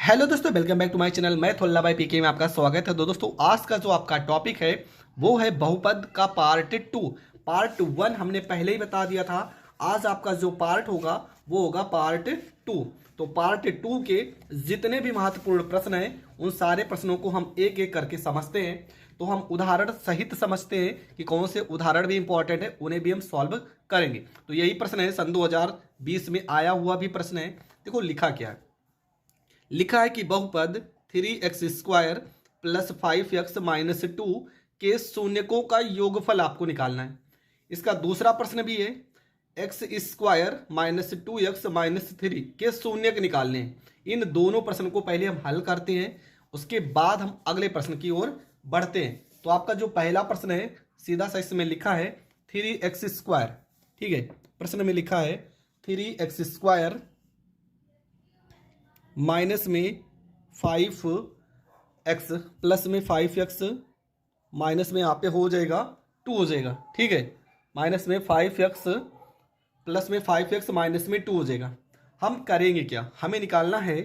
Hello दोस्तों, welcome back to my channel. मैं थोल्ला भाई पीके में आपका स्वागत है। दोस्तों आज का जो आपका टॉपिक है वो है बहुपद का पार्ट 2। पार्ट 1 हमने पहले ही बता दिया था। आज आपका जो पार्ट होगा वो होगा पार्ट 2। तो पार्ट 2 के जितने भी महत्वपूर्ण प्रश्न हैं उन सारे प्रश्नों को हम एक एक करके समझते हैं। तो हम उदाहरण सहित समझते हैं कि कौन से उदाहरण भी इंपॉर्टेंट है, उन्हें भी हम सॉल्व करेंगे। तो यही प्रश्न है, सन 2020 में आया हुआ भी प्रश्न है। देखो लिखा क्या है। लिखा है कि बहुपद 3x² प्लस 5x माइनस 2 के शून्यकों का योगफल आपको निकालना है। इसका दूसरा प्रश्न भी है, x² माइनस 2x माइनस 3 के शून्यक निकालने हैं। इन दोनों प्रश्न को पहले हम हल करते हैं, उसके बाद हम अगले प्रश्न की ओर बढ़ते हैं। तो आपका जो पहला प्रश्न है सीधा सा इसमें लिखा है 3x²। ठीक है, प्रश्न में लिखा है 3x² माइनस में 5x प्लस में 5x माइनस में यहाँ पे हो जाएगा 2 हो जाएगा। ठीक है, माइनस में 5x प्लस में 5x माइनस में 2 हो जाएगा। हम करेंगे क्या, हमें निकालना है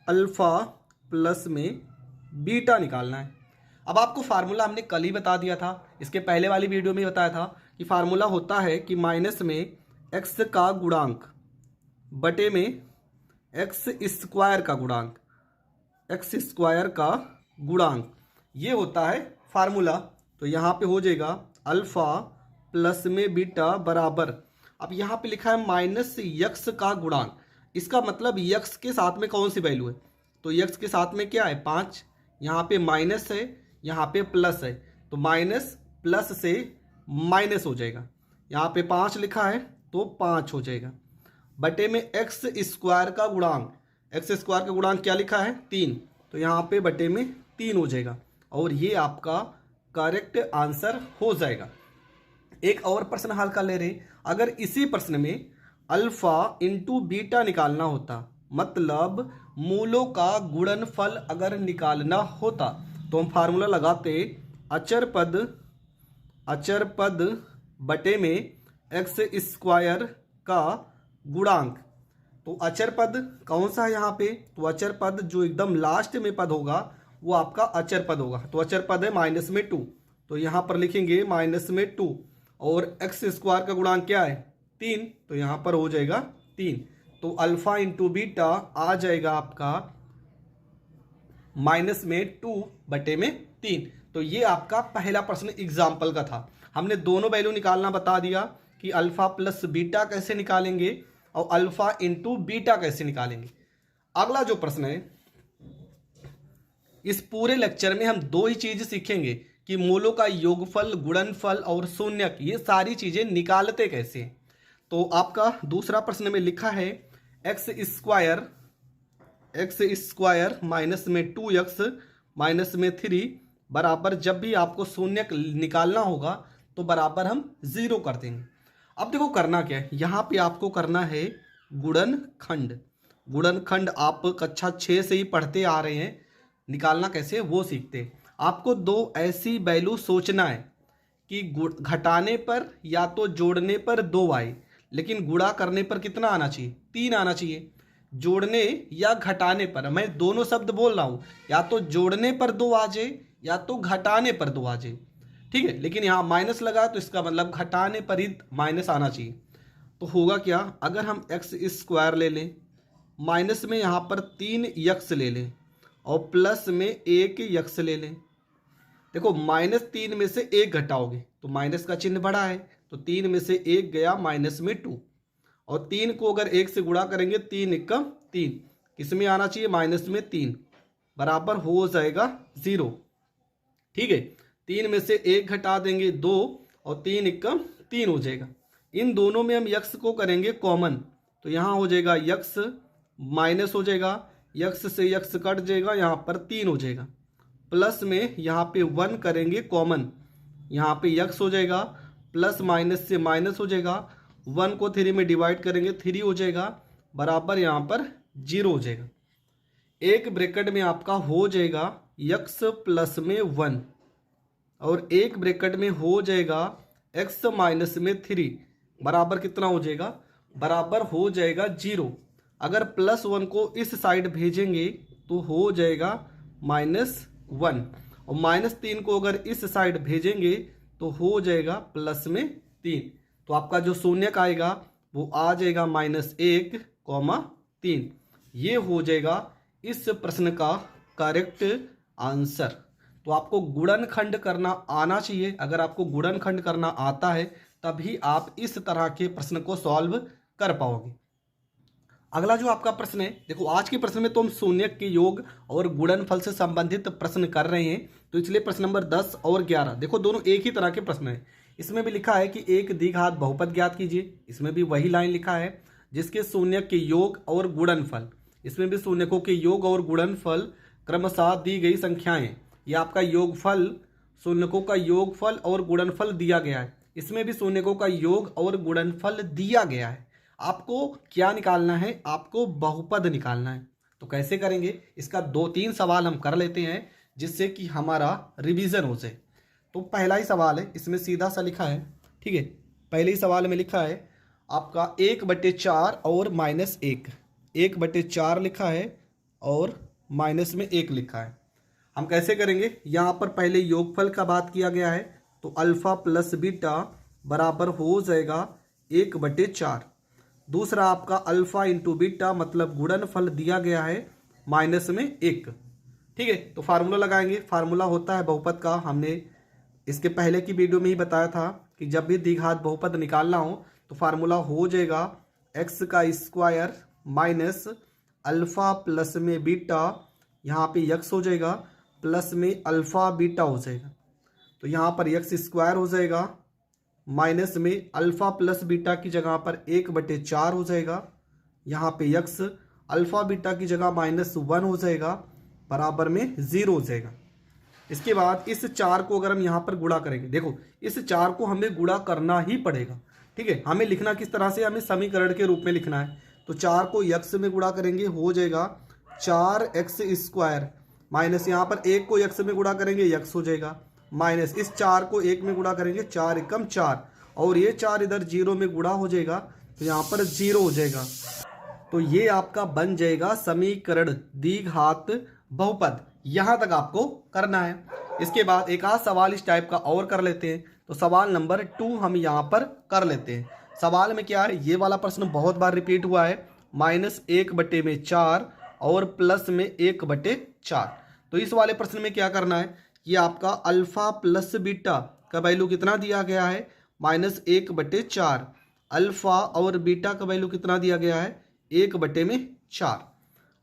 अल्फा प्लस में बीटा निकालना है। अब आपको फार्मूला हमने कल ही बता दिया था, इसके पहले वाली वीडियो में बताया था कि फार्मूला होता है कि माइनस में x का गुणांक बटे में x² का गुणांक, x² का गुणांक, ये होता है फार्मूला। तो यहाँ पे हो जाएगा अल्फा प्लस में बीटा बराबर, अब यहाँ पे लिखा है माइनस यक्स का गुणांक। इसका मतलब यक्स के साथ में कौन सी वैल्यू है, तो यक्स के साथ में क्या है 5, यहाँ पे माइनस है, यहाँ पे प्लस है, तो माइनस प्लस से माइनस हो जाएगा। यहाँ पे 5 लिखा है तो 5 हो जाएगा बटे में x² का गुणांक, x² का गुणांक क्या लिखा है 3, तो यहाँ पे बटे में 3 हो जाएगा और ये आपका करेक्ट आंसर हो जाएगा। एक और प्रश्न हल कर ले रहे, अगर इसी प्रश्न में अल्फा इंटू बीटा निकालना होता, मतलब मूलों का गुणनफल अगर निकालना होता, तो हम फार्मूला लगाते अचर पद बटे में x² का गुणांक। तो अचर पद कौन सा है यहाँ पे, तो अचर पद जो एकदम लास्ट में पद होगा वो आपका अचर पद होगा। तो अचर पद है माइनस में 2, तो यहाँ पर लिखेंगे माइनस में 2 और x² का गुणांक क्या है 3, तो यहाँ पर हो जाएगा 3। तो अल्फा इंटू बीटा आ जाएगा आपका माइनस में 2 बटे में 3। तो ये आपका पहला प्रश्न एग्जाम्पल का था। हमने दोनों वैल्यू निकालना बता दिया कि अल्फा प्लस बीटा कैसे निकालेंगे और अल्फा इंटू बीटा कैसे निकालेंगे। अगला जो प्रश्न है, इस पूरे लेक्चर में हम दो ही चीज सीखेंगे कि मूलों का योगफल, गुणनफल और शून्यक, ये सारी चीजें निकालते कैसे। तो आपका दूसरा प्रश्न में लिखा है x² माइनस में 2x माइनस में 3 बराबर, जब भी आपको शून्यक निकालना होगा तो बराबर हम 0 कर देंगे। अब देखो करना क्या है, यहाँ पे आपको करना है गुणनखंड। गुणनखंड आप कक्षा 6 से ही पढ़ते आ रहे हैं, निकालना कैसे वो सीखते हैं। आपको दो ऐसी वैल्यू सोचना है कि घटाने पर या तो जोड़ने पर 2 आए, लेकिन गुणा करने पर कितना आना चाहिए 3 आना चाहिए। जोड़ने या घटाने पर, मैं दोनों शब्द बोल रहा हूँ, या तो जोड़ने पर 2 आ जाए या तो घटाने पर 2 आ जाए। ठीक है, लेकिन यहाँ माइनस लगा तो इसका मतलब घटाने पर ही माइनस आना चाहिए। तो होगा क्या, अगर हम x² ले लें, माइनस में यहाँ पर 3x ले लें और प्लस में 1x ले लें। देखो -3 में से 1 घटाओगे तो माइनस का चिन्ह बढ़ा है, तो 3 में से 1 गया माइनस में 2 और 3 को अगर 1 से गुणा करेंगे 3 एकम 3, किस में आना चाहिए माइनस में 3, बराबर हो जाएगा 0। ठीक है, 3 में से 1 घटा देंगे 2 और 3 एकम 3 हो जाएगा। इन दोनों में हम यक्स को करेंगे कॉमन, तो यहाँ हो जाएगा यक्स माइनस हो जाएगा, यक्स से यक्स कट जाएगा, यहाँ पर 3 हो जाएगा। प्लस में यहाँ पे 1 करेंगे कॉमन, यहाँ पे यक्स हो जाएगा, प्लस माइनस से माइनस हो जाएगा, 1 को 3 में डिवाइड करेंगे 3 हो जाएगा, बराबर यहाँ पर 0 हो जाएगा। एक ब्रैकेट में आपका हो जाएगा यक्स प्लस में 1 और एक ब्रैकेट में हो जाएगा x माइनस में 3, बराबर कितना हो जाएगा, बराबर हो जाएगा 0। अगर +1 को इस साइड भेजेंगे तो हो जाएगा -1, और -3 को अगर इस साइड भेजेंगे तो हो जाएगा +3। तो आपका जो शून्यक आएगा वो आ जाएगा -1, 3। ये हो जाएगा इस प्रश्न का करेक्ट आंसर। तो आपको गुणनखंड करना आना चाहिए। अगर आपको गुणनखंड करना आता है तभी आप इस तरह के प्रश्न को सॉल्व कर पाओगे। अगला जो आपका प्रश्न है, देखो आज के प्रश्न में तो हम शून्यक के योग और गुणनफल से संबंधित प्रश्न कर रहे हैं। तो इसलिए प्रश्न नंबर 10 और 11 देखो दोनों एक ही तरह के प्रश्न हैं। इसमें भी लिखा है कि एक द्विघात बहुपद ज्ञात कीजिए, इसमें भी वही लाइन लिखा है जिसके शून्यक के योग और गुणनफल, इसमें भी शून्यकों के योग और गुणनफल क्रमशः दी गई संख्याएं। यह आपका योगफल, शून्यकों का योगफल और गुणनफल दिया गया है। इसमें भी शून्यकों का योग और गुणनफल दिया गया है। आपको क्या निकालना है? आपको बहुपद निकालना है। तो कैसे करेंगे? इसका 2-3 सवाल हम कर लेते हैं जिससे कि हमारा रिवीजन हो जाए। तो पहला ही सवाल है, इसमें सीधा सा लिखा है, ठीक है। पहले ही सवाल में लिखा है आपका 1/4 और -1, 1/4 लिखा है और माइनस में 1 लिखा है। हम कैसे करेंगे? यहाँ पर पहले योगफल का बात किया गया है तो अल्फा प्लस बीटा बराबर हो जाएगा 1/4। दूसरा आपका अल्फा इंटू बीटा मतलब गुणनफल दिया गया है माइनस में 1, ठीक है। तो फार्मूला लगाएंगे। फार्मूला होता है बहुपद का, हमने इसके पहले की वीडियो में ही बताया था कि जब भी द्विघात बहुपद निकालना हो तो फार्मूला हो जाएगा x² माइनस अल्फा प्लस में बीटा, यहाँ पे x हो जाएगा प्लस में अल्फा बीटा हो जाएगा। तो यहाँ पर x² हो जाएगा माइनस में अल्फा प्लस बीटा की जगह पर 1/4 हो जाएगा। यहाँ पे x अल्फा बीटा की जगह -1 हो जाएगा, बराबर में 0 हो जाएगा। इसके बाद इस 4 को अगर हम यहाँ पर गुणा करेंगे, देखो इस 4 को हमें गुणा करना ही पड़ेगा, ठीक है। हमें लिखना किस तरह से? हमें समीकरण के रूप में लिखना है। तो 4 को x में गुणा करेंगे हो जाएगा 4x² माइनस यहाँ पर 1 को x में गुणा करेंगे x हो जाएगा, माइनस इस 4 को 1 में गुणा करेंगे 4 एकम 4, और ये 4 इधर 0 में गुणा हो जाएगा तो यहाँ पर 0 हो जाएगा। तो ये आपका बन जाएगा समीकरण द्विघात बहुपद। यहाँ तक आपको करना है। इसके बाद एक आध सवाल इस टाइप का और कर लेते हैं। तो सवाल नंबर 2 हम यहाँ पर कर लेते हैं। सवाल में क्या है? ये वाला प्रश्न बहुत बार रिपीट हुआ है, -1/4 और प्लस में 1/4। तो इस वाले प्रश्न में क्या करना है? ये आपका अल्फा प्लस बीटा का वैल्यू कितना दिया गया है? -1/4। अल्फा और बीटा का वैल्यू कितना दिया गया है? 1/4।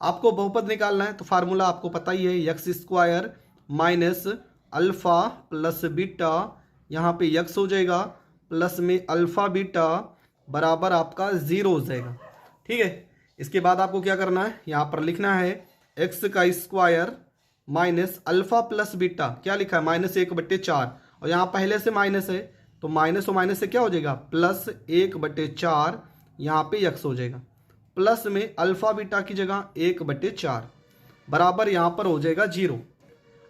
आपको बहुपद निकालना है तो फार्मूला आपको पता ही है, x² minus alpha plus beta, यहाँ पे x हो जाएगा प्लस में अल्फा बीटा बराबर आपका 0 हो जाएगा, ठीक है। इसके बाद आपको क्या करना है? यहाँ पर लिखना है x² minus alpha plus beta, क्या लिखा है? -1/4, और यहाँ पहले से माइनस है तो माइनस और माइनस से क्या हो जाएगा? +1/4, यहाँ पे x हो जाएगा प्लस में अल्फा बीटा की जगह 1/4 बराबर यहाँ पर हो जाएगा 0।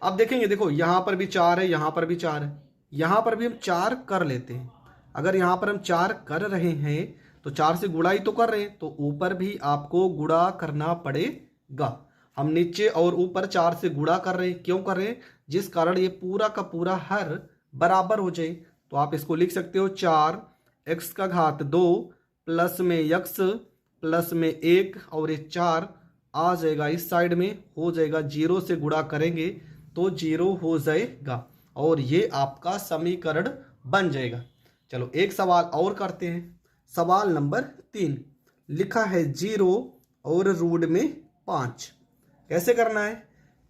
अब देखेंगे, देखो यहाँ पर भी 4 है, यहाँ पर भी 4 है, यहाँ पर भी हम 4 कर लेते हैं। अगर यहाँ पर हम 4 कर रहे हैं तो 4 से गुणा ही तो कर रहे हैं, तो ऊपर भी आपको गुणा करना पड़ेगा। हम नीचे और ऊपर 4 से गुणा कर रहे हैं, क्यों कर रहे हैं? जिस कारण ये पूरा का पूरा हर बराबर हो जाए। तो आप इसको लिख सकते हो 4x² प्लस में x प्लस में 1, और ये 4 आ जाएगा इस साइड में, हो जाएगा 0 से गुणा करेंगे तो 0 हो जाएगा, और ये आपका समीकरण बन जाएगा। चलो एक सवाल और करते हैं। सवाल नंबर 3 लिखा है 0 और रूट में 5। कैसे करना है?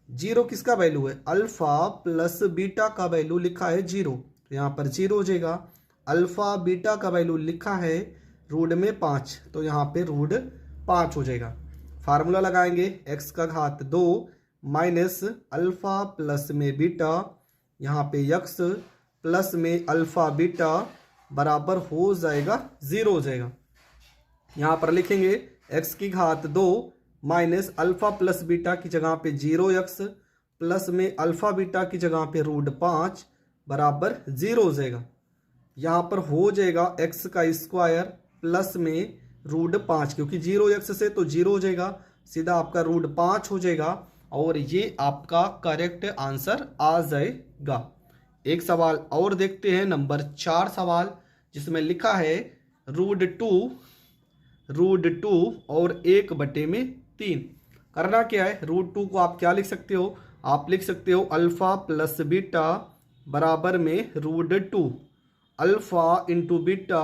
0 किसका वैल्यू है? अल्फा प्लस बीटा का वैल्यू लिखा है 0, तो यहाँ पर 0 हो जाएगा। अल्फा बीटा का वैल्यू लिखा है रूट में 5, तो यहाँ पे रूट 5 हो जाएगा। फार्मूला लगाएंगे x² माइनस अल्फा प्लस में बीटा, यहाँ पे x प्लस में अल्फा बीटा बराबर हो जाएगा 0 हो जाएगा। यहाँ पर लिखेंगे x² minus alpha plus beta की जगह पे 0x प्लस में अल्फा बीटा की जगह पे रूट 5 बराबर 0 हो जाएगा। यहाँ पर हो जाएगा x² प्लस में √5, क्योंकि 0x से तो 0 हो जाएगा, सीधा आपका √5 हो जाएगा और ये आपका करेक्ट आंसर आ जाएगा। एक सवाल और देखते हैं, नंबर 4 सवाल, जिसमें लिखा है √2 और 1/3। करना क्या है, √2 को आप क्या लिख सकते हो, आप लिख सकते हो अल्फ़ा प्लस बीटा बराबर में √2, अल्फ़ा इंटू बीटा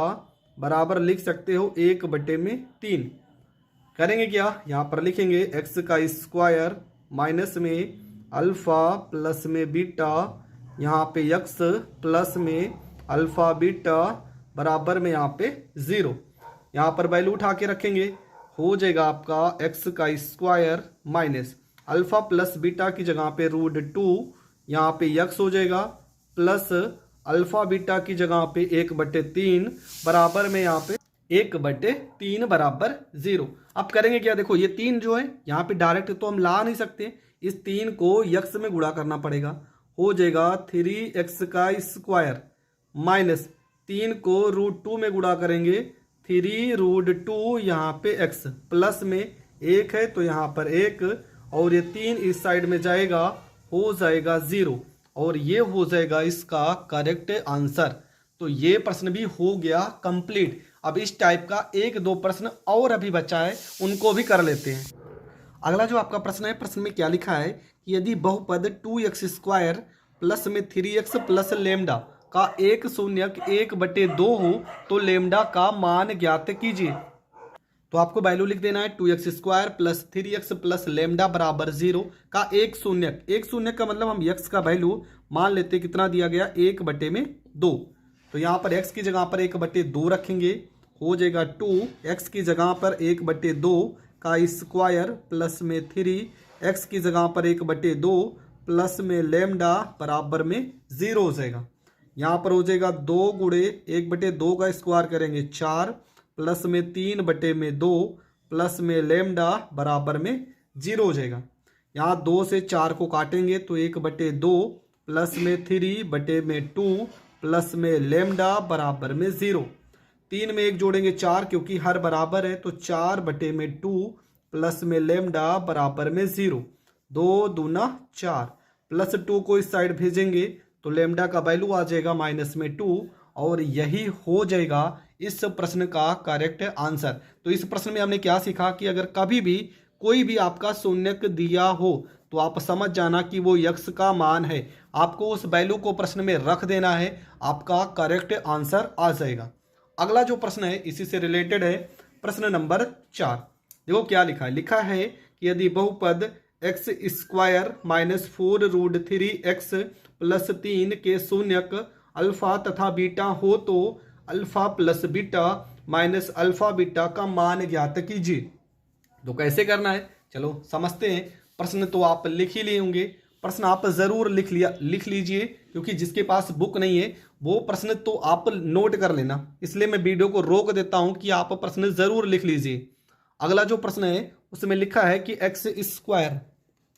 बराबर लिख सकते हो 1/3। करेंगे क्या, यहाँ पर लिखेंगे x का स्क्वायर माइनस में अल्फ़ा प्लस में बीटा, यहाँ पे x प्लस में अल्फ़ा बीटा बराबर में यहाँ पे 0। यहाँ पर वैल्यू उठा के रखेंगे, हो जाएगा आपका x का square minus alpha plus beta की जगह पे √2, यहाँ पे x हो जाएगा, प्लस अल्फ़ा बीटा की जगह पे 1/3 बराबर में यहाँ पे 1/3 बराबर 0। अब करेंगे क्या, देखो ये 3 जो है यहाँ पे डायरेक्ट तो हम ला नहीं सकते, इस 3 को x में गुणा करना पड़ेगा, हो जाएगा 3x का स्क्वायर माइनस 3 को √2 में गुणा करेंगे 3√2, यहाँ पे x प्लस में 1 है तो यहाँ पर 1 और ये 3 इस साइड में जाएगा, हो जाएगा 0 और ये हो जाएगा इसका करेक्ट आंसर। तो ये प्रश्न भी हो गया कंप्लीट। अब इस टाइप का 1-2 प्रश्न और अभी बचा है, उनको भी कर लेते हैं। अगला जो आपका प्रश्न है, प्रश्न में क्या लिखा है कि यदि बहुपद 2x² प्लस में 3x प्लस लेमडा का एक शून्यक 1/2 हो तो लेमडा का मान ज्ञात कीजिए। तो आपको वैल्यू लिख देना है 2x² plus 3x plus lambda बराबर 0 का एक शून्यक का मतलब हम x का वैल्यू मान लेते कितना दिया गया 1/2। तो यहाँ पर x की जगह पर 1/2 रखेंगे, हो जाएगा 2x की जगह पर 1/2 का स्क्वायर प्लस में 3x की जगह पर 1/2 प्लस में लेमडा बराबर में 0 हो जाएगा। यहाँ पर हो जाएगा 2 गुणे 1/2 का स्क्वायर करेंगे 4 प्लस में 3/2 प्लस में लेमडा बराबर में 0 हो जाएगा। यहाँ 2 से 4 को काटेंगे तो 1/2 प्लस में 3/2 प्लस में लेमडा बराबर में 0। 3 में 1 जोड़ेंगे 4, क्योंकि हर बराबर है तो 4/2 प्लस में लेमडा बराबर में 0। 2 दूना 4 प्लस 2 को इस साइड भेजेंगे तो लेमडा का वैल्यू आ जाएगा -2 और यही हो जाएगा इस प्रश्न का करेक्ट आंसर। तो इस प्रश्न में हमने क्या सीखा कि अगर कभी भी कोई भी आपका शून्यक दिया हो तो आप समझ जाना कि वो x का मान है, आपको उस वैल्यू को प्रश्न में रख देना है, आपका करेक्ट आंसर आ जाएगा। अगला जो प्रश्न है इसी से रिलेटेड है, प्रश्न नंबर 4। देखो क्या लिखा है, लिखा है कि यदि बहुपद x² माइनस 4√3x प्लस 3 के शून्यक अल्फा तथा बीटा हो तो alpha plus beta minus alpha beta का मान ज्ञात कीजिए। तो कैसे करना है, चलो समझते हैं। प्रश्न तो आप लिख ही लिए होंगे, प्रश्न आप जरूर लिख लीजिए, क्योंकि जिसके पास बुक नहीं है वो प्रश्न तो आप नोट कर लेना, इसलिए मैं वीडियो को रोक देता हूं कि आप प्रश्न जरूर लिख लीजिए। अगला जो प्रश्न है उसमें लिखा है कि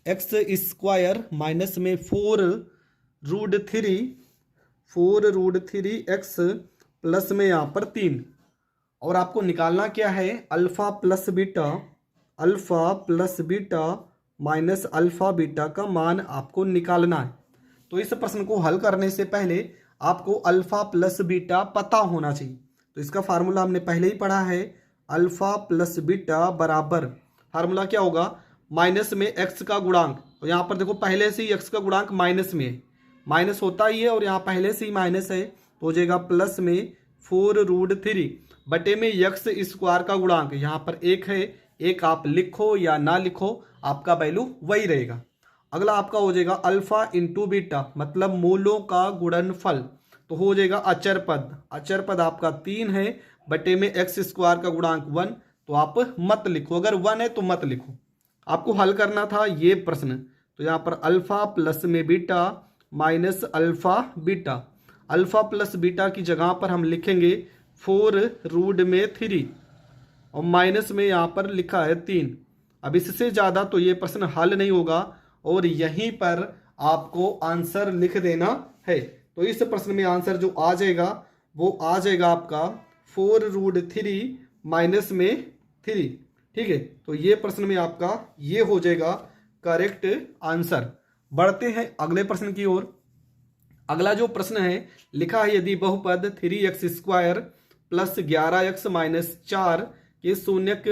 x² माइनस में 4√3x प्लस में यहाँ पर 3 और आपको निकालना क्या है alpha plus beta minus alpha beta का मान आपको निकालना है। तो इस प्रश्न को हल करने से पहले आपको अल्फा प्लस बीटा पता होना चाहिए। तो इसका फार्मूला हमने पहले ही पढ़ा है, अल्फा प्लस बीटा बराबर फार्मूला क्या होगा, माइनस में x का गुणांक। तो यहाँ पर देखो पहले से ही x का गुणांक माइनस में है, माइनस होता ही है और यहाँ पहले से ही माइनस है, तो हो जाएगा प्लस में 4√3 बटे में x² का गुणांक, यहाँ पर 1 है, 1 आप लिखो या ना लिखो आपका वैल्यू वही रहेगा। अगला आपका हो जाएगा अल्फा इंटू बीटा मतलब मूलों का गुणनफल, तो हो जाएगा अचर पद आपका 3 है बटे में x² का गुणांक 1, तो आप मत लिखो, अगर 1 है तो मत लिखो। आपको हल करना था ये प्रश्न, तो यहाँ पर अल्फा प्लस में beta minus alpha plus beta की जगह पर हम लिखेंगे 4√3 और माइनस में यहाँ पर लिखा है 3। अब इससे ज़्यादा तो ये प्रश्न हल नहीं होगा और यहीं पर आपको आंसर लिख देना है। तो इस प्रश्न में आंसर जो आ जाएगा वो आ जाएगा आपका 4√3 माइनस में 3। ठीक है, तो ये प्रश्न में आपका ये हो जाएगा करेक्ट आंसर। बढ़ते हैं अगले प्रश्न की ओर। अगला जो प्रश्न है लिखा है यदि बहुपद 3x² प्लस 11x माइनस 4 के शून्यक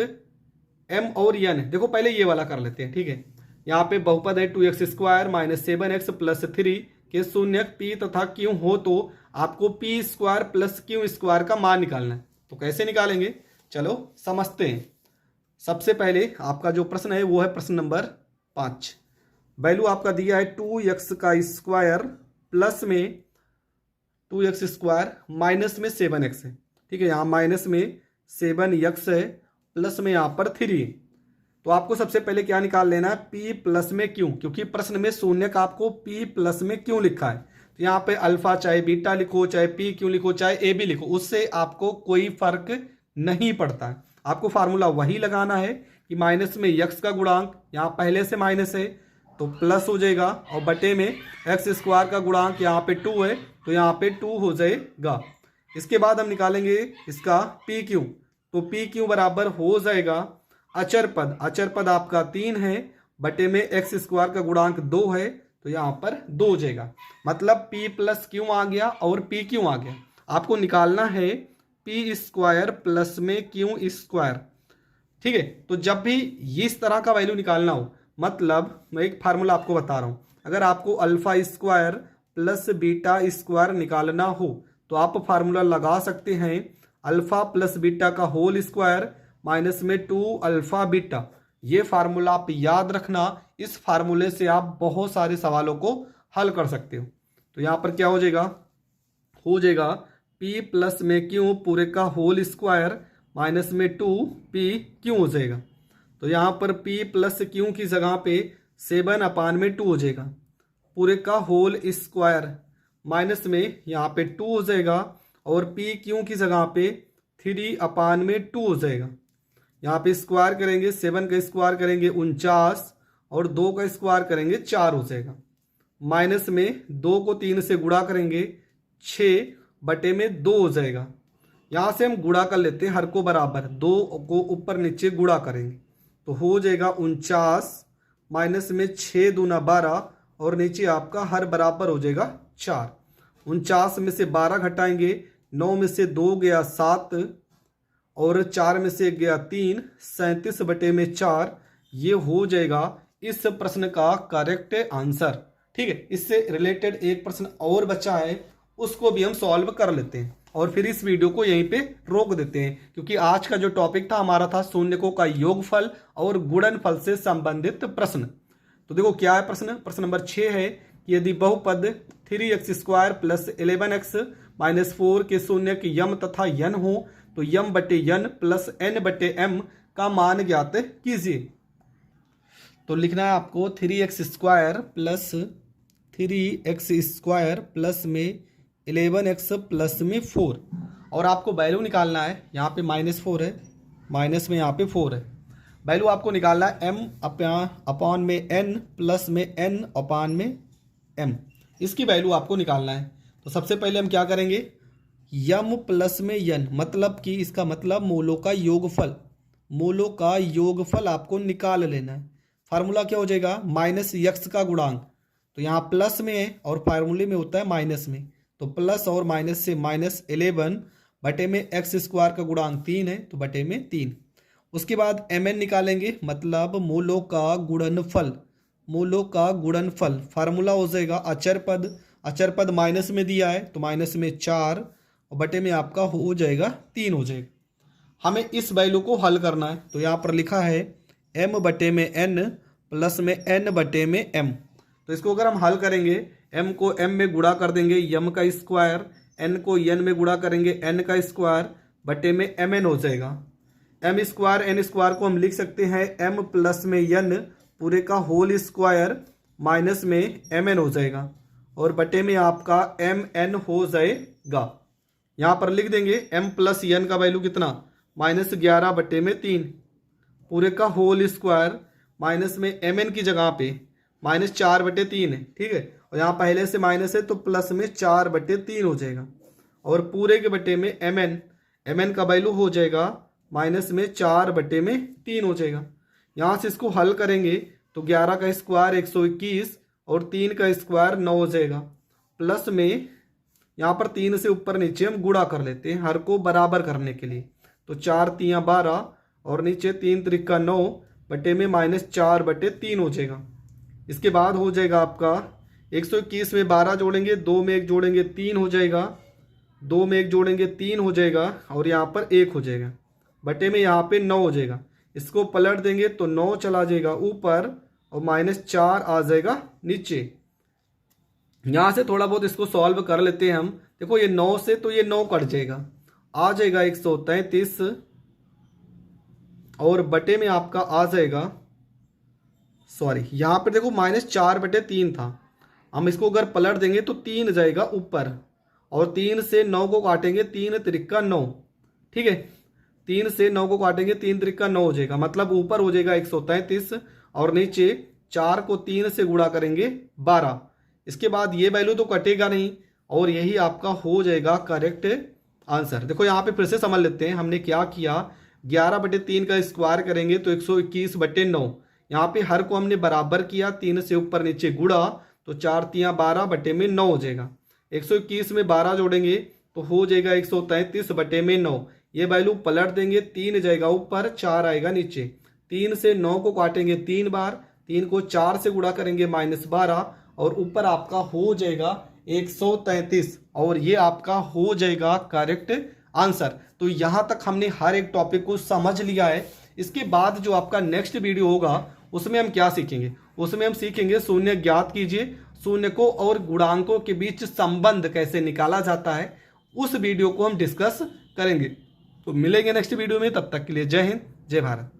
m और n, देखो पहले ये वाला कर लेते हैं। ठीक है, यहाँ पे बहुपद है 2x² माइनस 7x प्लस 3 के शून्यक p तथा q हो तो आपको p² प्लस q² का मान निकालना है। तो कैसे निकालेंगे, चलो समझते हैं। सबसे पहले आपका जो प्रश्न है वो है प्रश्न नंबर 5। वैल्यू आपका दिया है 2x² प्लस में 2x² माइनस में 7x है। ठीक है, यहाँ माइनस में 7x है प्लस में यहाँ पर 3 है। तो आपको सबसे पहले क्या निकाल लेना है, p प्लस में q, क्योंकि प्रश्न में शून्यक आपको p प्लस में q लिखा है। तो यहाँ पे अल्फा चाहे बीटा लिखो, चाहे p q लिखो, चाहे a b लिखो, उससे आपको कोई फर्क नहीं पड़ता है। आपको फार्मूला वही लगाना है कि माइनस में x का गुणांक यहाँ पहले से माइनस है तो प्लस हो जाएगा, और बटे में x² का गुणांक यहाँ पे 2 है तो यहाँ पे 2 हो जाएगा। इसके बाद हम निकालेंगे इसका PQ, तो PQ बराबर हो जाएगा अचर पद, अचर पद आपका 3 है बटे में x² का गुणांक 2 है तो यहाँ पर 2 हो जाएगा। मतलब p प्लस क्यू आ गया और PQ आ गया। आपको निकालना है p² प्लस में q²। ठीक है, तो जब भी इस तरह का वैल्यू निकालना हो, मतलब मैं एक फार्मूला आपको बता रहा हूं, अगर आपको अल्फा² प्लस बीटा² निकालना हो तो आप फार्मूला लगा सकते हैं अल्फा प्लस बीटा का होल स्क्वायर माइनस में 2 अल्फा बीटा। ये फार्मूला आप याद रखना, इस फार्मूले से आप बहुत सारे सवालों को हल कर सकते हो। तो यहाँ पर क्या हो जाएगा p प्लस में q पूरे का होल स्क्वायर माइनस में 2pq हो जाएगा। तो यहाँ पर p प्लस q की जगह पे 7/2 हो जाएगा, पूरे का होल स्क्वायर माइनस में यहाँ पे 2 हो जाएगा, और pq की जगह पे 3/2 हो जाएगा। यहाँ पे स्क्वायर करेंगे, 7 का स्क्वायर करेंगे 49, और 2 का स्क्वायर करेंगे 4 हो जाएगा। माइनस में 2 को 3 से गुणा करेंगे 6/2 हो जाएगा। यहाँ से हम गुणा कर लेते हैं हर को बराबर, 2 को ऊपर नीचे गुणा करेंगे तो हो जाएगा 49 माइनस में 6 दूना 12, और नीचे आपका हर बराबर हो जाएगा 4। 49 में से 12 घटाएंगे, 9 में से 2 गया 7, और 4 में से गया 3, 37/4। ये हो जाएगा इस प्रश्न का करेक्ट आंसर। ठीक है, इससे रिलेटेड एक प्रश्न और बचा है, उसको भी हम सॉल्व कर लेते हैं और फिर इस वीडियो को यहीं पे रोक देते हैं, क्योंकि आज का जो टॉपिक था हमारा था शून्यकों का योगफल और गुणनफल से संबंधित प्रश्न। तो देखो क्या है प्रश्न नंबर 6 है कि यदि बहुपद 3x² प्लस 11x माइनस 4 के शून्यक यम तथा यन हो तो यम बटे यन प्लस n बटे m का मान ज्ञात कीजिए। तो लिखना है आपको 3x² प्लस 3x² प्लस में 11x प्लस में 4, और आपको वैल्यू निकालना है। यहाँ पे -4 है, माइनस में यहाँ पे 4 है। वैल्यू आपको निकालना है m अपॉन में n प्लस में n अपॉन में m, इसकी वैल्यू आपको निकालना है। तो सबसे पहले हम क्या करेंगे, यम प्लस में यन, मतलब कि इसका मतलब मूलों का योगफल, मूलों का योगफल आपको निकाल लेना है। फार्मूला क्या हो जाएगा, माइनस x का गुणांक, तो यहाँ प्लस में है और फार्मूले में होता है माइनस में, तो प्लस और माइनस से -11 बटे में x² का गुणांक 3 है तो बटे में 3। उसके बाद mn निकालेंगे, मतलब मूलों का गुणनफल, मूलों का गुणनफल। फार्मूला हो जाएगा अचर पद, अचर पद माइनस में दिया है तो माइनस में 4 और बटे में आपका हो जाएगा 3 हो जाएगा। हमें इस वैल्यू को हल करना है, तो यहाँ पर लिखा है m बटे में n प्लस में n बटे में m। तो इसको अगर हम हल करेंगे, m को m में गुणा कर देंगे यम का स्क्वायर, n को n में गुणा करेंगे n का स्क्वायर बटे में mn हो जाएगा। m स्क्वायर n स्क्वायर को हम लिख सकते हैं m प्लस में n पूरे का होल स्क्वायर माइनस में mn हो जाएगा, और बटे में आपका mn हो जाएगा। यहाँ पर लिख देंगे m प्लस n का वैल्यू कितना, -11 बटे में 3 पूरे का होल स्क्वायर माइनस में mn की जगह पे -4 बटे 3 है। ठीक है, और यहाँ पहले से माइनस है तो प्लस में 4 बटे 3 हो जाएगा, और पूरे के बटे में mn का वैल्यू हो जाएगा माइनस में 4/3 हो जाएगा। यहाँ से इसको हल करेंगे तो 11 का स्क्वायर 121 और 3 का स्क्वायर 9 हो जाएगा। प्लस में यहाँ पर 3 से ऊपर नीचे हम गुणा कर लेते हैं हर को बराबर करने के लिए। तो 4 3 12 और नीचे 3 त्रिका 9 बटे में -4/3 हो जाएगा। इसके बाद हो जाएगा आपका 121 में 12 जोड़ेंगे, 2 में 1 जोड़ेंगे 3 हो जाएगा, 2 में 1 जोड़ेंगे 3 हो जाएगा और यहाँ पर 1 हो जाएगा बटे में यहाँ पे 9 हो जाएगा। इसको पलट देंगे तो 9 चला जाएगा ऊपर और -4 आ जाएगा नीचे। यहाँ से थोड़ा बहुत इसको सॉल्व कर लेते हैं हम। देखो ये 9 से तो ये 9 कट जाएगा, आ जाएगा 133 और बटे में आपका आ जाएगा, सॉरी यहाँ पर देखो -4/3 था, हम इसको अगर पलट देंगे तो 3 जाएगा ऊपर और 3 से 9 को काटेंगे 3 त्रिका 9, ठीक है। 3 से 9 को काटेंगे 3 त्रिका 9 हो जाएगा, मतलब ऊपर हो जाएगा 133 और नीचे 4 को 3 से गुणा करेंगे 12। इसके बाद ये वैल्यू तो कटेगा नहीं और यही आपका हो जाएगा करेक्ट आंसर। देखो यहाँ पे फिर से समझ लेते हैं हमने क्या किया। 11/3 का स्क्वायर करेंगे तो 121/9, यहाँ पे हर को हमने बराबर किया, 3 से ऊपर नीचे गुणा तो 4 3 12 बटे में 9 हो जाएगा। 121 में 12 जोड़ेंगे तो हो जाएगा 133 बटे में 9। ये वैल्यू पलट देंगे, 3 जाएगा ऊपर 4 आएगा नीचे। 3 से 9 को काटेंगे 3 बार, 3 को 4 से गुणा करेंगे -12 और ऊपर आपका हो जाएगा 133 और ये आपका हो जाएगा करेक्ट आंसर। तो यहाँ तक हमने हर एक टॉपिक को समझ लिया है। इसके बाद जो आपका नेक्स्ट वीडियो होगा उसमें हम क्या सीखेंगे, उसमें हम सीखेंगे शून्य ज्ञात कीजिए, शून्य को और गुणांकों के बीच संबंध कैसे निकाला जाता है, उस वीडियो को हम डिस्कस करेंगे। तो मिलेंगे नेक्स्ट वीडियो में, तब तक के लिए जय हिंद जय भारत।